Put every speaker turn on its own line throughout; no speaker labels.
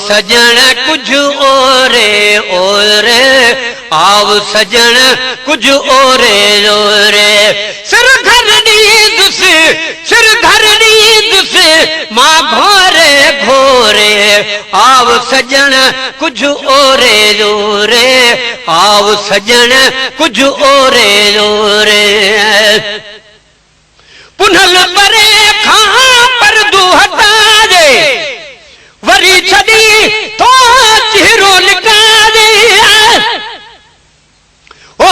सजन कुछ ओरे ओरे, आओ सजन कुछ ओरे ओरे। सिर धरनी दुस, सिर धरनी दुस, मां घोरे घोरे, आओ सजन कुछ ओरे ओरे, आओ सजन कुछ ओरे ओरे। पुनल परे खां परदू हटा दे, वरी छड़ी तो चेहरो लिका दे। ओ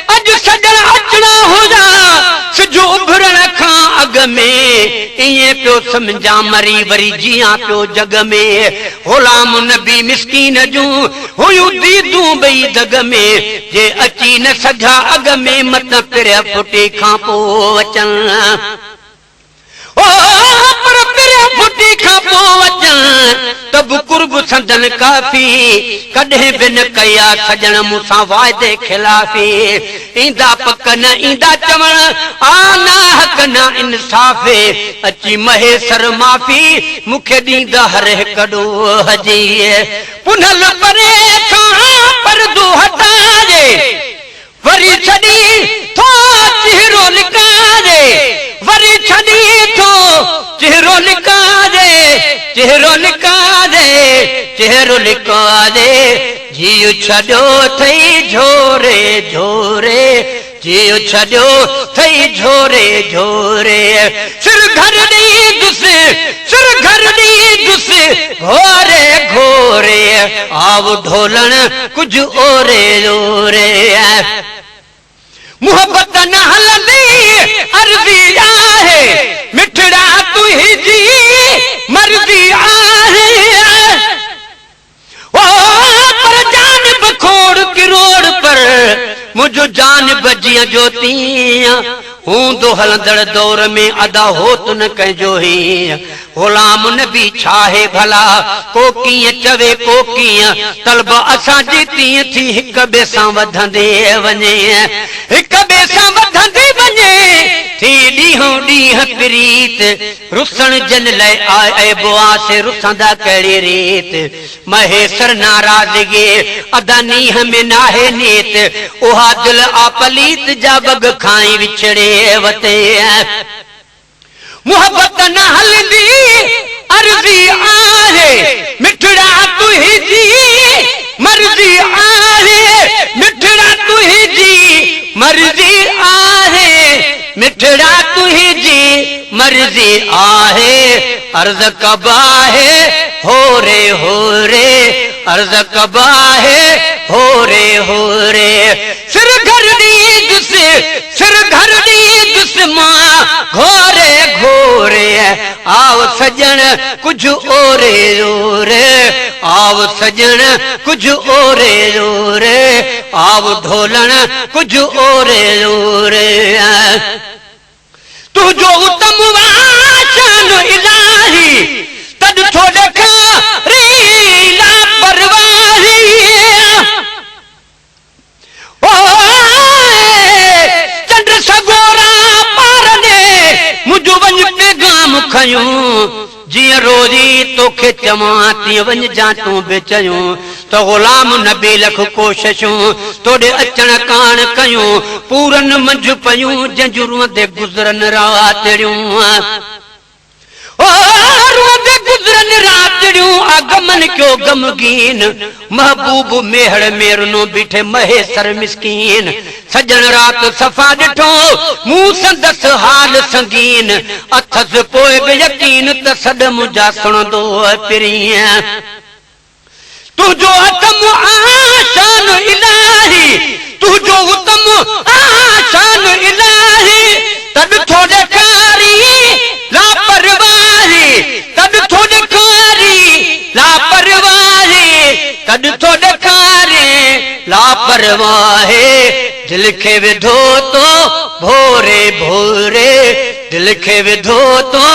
अज सजन अचना हुजा, सिजो उभरण खां अग में, इए पियो समझा मरी वरी जिया पियो जग में। गुलाम नबी मिस्कीन जूं हुयूं दीदूं बई दग में, जे अची न सघा अग में मत पिड़िया फुटी खां पोइ अचन। ओ पर पिड़िया फुटी खां पोइ अचन, तब कुर्ब संदन काफ़ी, कॾहिं बि न कया सजन मूंसां वाइदे खिलाफ़ी। ईंदा पक न ईंदा चवण, आना हक न इंसाफ़े, अची महेसर माफ़ी मूंखे ॾींदा हर हिकु ॾोह जी। पुनल परे खां परदो हटा दे, वरी छड़ी थो चेहरो लिका दे, वरी छड़ी थो चेहरो लिका दे, चेहरो लिका दे, चेहरो लिका दे। जियो छॾियो थई झोरे झोरे, जियो छॾियो थई झोरे झोरे। सिर घर ॾी दुस, सिर घर ॾी दुस, घोरे घोरे, आव ढोलण कुझु ओरे ओरे। मोहब्बत न हलंदी अर्ज़ी आहे, मिठड़ा तुंहिंजी मर्ज़ी आहे। ओ पर जानिब खोड़ किरोड़ पर, मुझो जानिब जीअं जो तीअं, हूंदो हलंदड़ दौर में अदा होत न कंहिंजो हीअं। गुलाम नबी छाहे भला, को कीअं चवे को कीअं, तलब असांजी तीअं थी हिक ॿिए सां वधंदे वञे, हिक ॿिए सां वधंदी वञे। थी ॾींहों ॾींहं प्रीत, रुसण जन लाइ आए बुआसे रुसंदा कहिड़ी रीत। महेसर नाराज़गी अदा नीह में नाहे नीत, उहा दिल आ पलीत जा बग खाई विछड़े वते। मोहब्बत न हलंदी अर्ज़ी आहे, मिठड़ा तुंहिंजी मर्ज़ी आहे, मिठड़ा तुंहिंजी मर्ज़ी आहे, मिठड़ा तुंहिंजी मर्ज़ी आहे। अर्ज़ कबा है होरे होरे, अर्ज़ कबा है होरे होरे। सिर घर दी दुस, सिर घर दी दुस, मां घोरे घोरे, आओ सजन कुछ ओरे ओरे, आओ सजन कुछ ओरे ओरे, आओ ढोलण कुछ ओरे ओरे। तू जो उत्तम वाशन इलाही, तद थोड़े खारी लापरवाही। ओ चंद्र सगोरा पार ने मुझो वञ पैगाम खयूं, जिया रोजी तोखे चवां तीअं वञ जा तूं बि चयूं। तो गुलाम नबी लख कोशिशूं तोड़े अचण कान कयूं, पूरन मंझ पयूं जंहिंजूं रुअंदे गुज़रन रातिड़ियूं। ओ रुअंदे गुज़रन रातिड़ियूं, आगमन क्यों गमगीन, महबूब मेहड़ मेरनो बीठे महेसर मिस्कीन। सजन रात सफ़ा ॾिठो मूं संदस हाल संगीन, अथस पोइ बि यकीन त सॾ मुंहिंजा सुणंदो पिरीअ। तुझो उत्तम आशान इलाही, तुझो उत्तम आशान इलाही, तब थोड़े कारी लापरवाही, तब थोड़े कारी लापरवाही, तब थोड़े कारी लापरवाही। दिल के विधो तो भोरे भोरे, दिल के विधो तो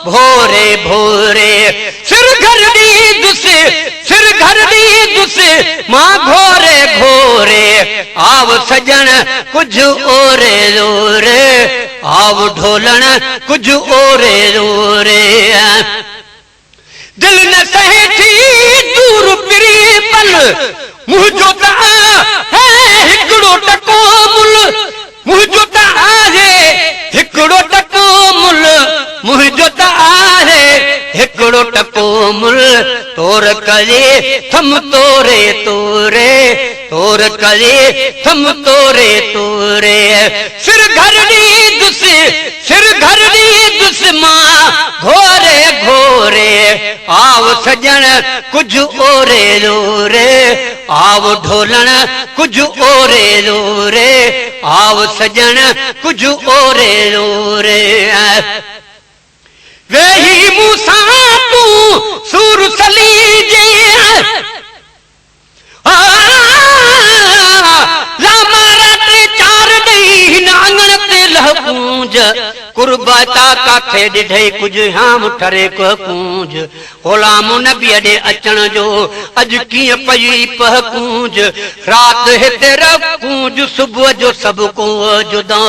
भोरे भोरे। सिर घर दी दुस, सिर घर दी दुस, मां घोरे घोरे, आव सजन कुछ ओरे ओरे, आव ढोलण कुछ ओरे ओरे। दिल न सहे थी दूर पिरी पल मुंहिंजो त आहे हिकिड़ो टको मुल मुंहिंजो त आहे हिकिड़ो टको मुल मुंहिंजो त आहे हिकिड़ो टको मुल तोर करे थम तोरे तोरे तोर करे थम तोरे तोरे सिर घरड़ी दुस मां घोरे घोरे आव सजण कुछ ओरे लोरे आव ढोलण कुछ ओरे लोरे आव सजण कुछ ओरे लोरे वेही मूंसां तूं सूर सलीजे कुर्बाता काथे ॾिठई कुछ हाम ठरे कूंज ग़ुलाम नबीअ ॾे अचण जो अॼु कीअं पई पह कूंज रात हिते रकूंज सुबुह जो सभु को जुदा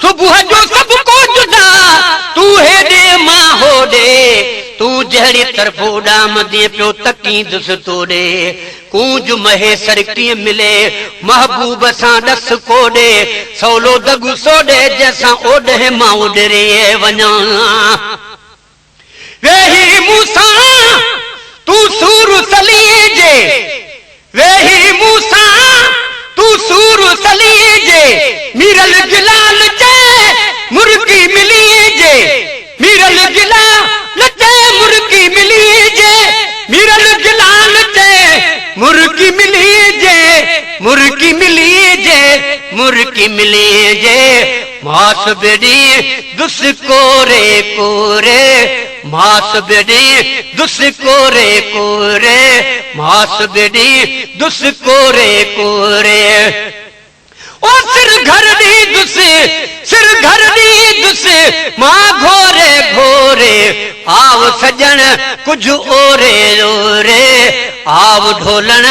सुबुह जो सभु को जुदा तू हेॾे मां होॾे तू जहिड़ी तरफ़ उॾामदे पियो तकींदुस तोड़े कूंज महेसर कीअं मिले महबूब सां ॾस कोॾे सवलो दगु सोॾे जंहिंसां ओॾे मां उॾरे वञा वेही मूंसां तू सूर सलीजे वेही मूंसां तू सूर सलीजे मीरल गिलाल जे मुर्गी मिली जे मीरल गिलाल जे मुर्गी मिली जे मीरल गिलाल जे मुर्गी मिली जे मुर्गी मिली जे मुर्गी मिली जे मास बेड़ी दुस कोरे कोरे मास बेड़ी दुस कोरे कोरे मास बेड़ी दुस कोरे कोरे ओ सिर घर दी दुस मां घोरे घोरे आव सजण कुछ ओरे ओरे आव ढोलण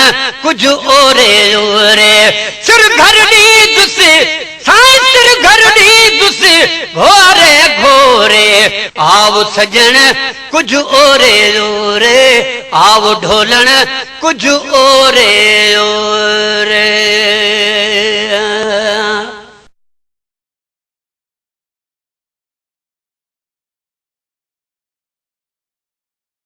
कुछ ओरे ओरे सिर घर दी दुस सिर घर दी दुस घोरे घोरे आव सजण कुछ ओरे ओरे आव ढोलण कुछ ओरे ओरे